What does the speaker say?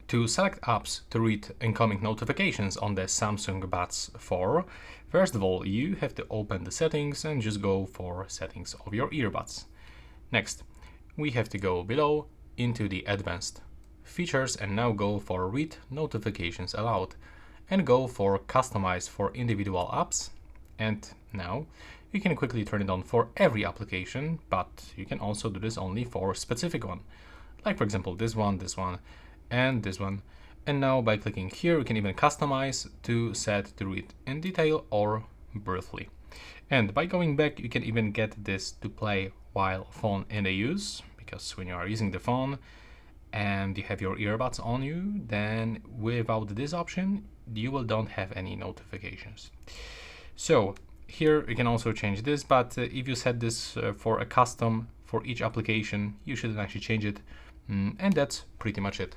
To select apps to read incoming notifications on the Samsung Buds 4, first of all, you have to open the settings and just go for settings of your earbuds. Next, we have to go below into the advanced features and now go for read notifications allowed and go for customize for individual apps. And now you can quickly turn it on for every application, but you can also do this only for a specific one. Like for example, this one, and this one. And now by clicking here, you can even customize to set to read in detail or briefly. And by going back, you can even get this to play while phone in the use, because when you are using the phone and you have your earbuds on you, then without this option, you will don't have any notifications. So here you can also change this, but if you set this for a custom for each application, you shouldn't actually change it. And that's pretty much it.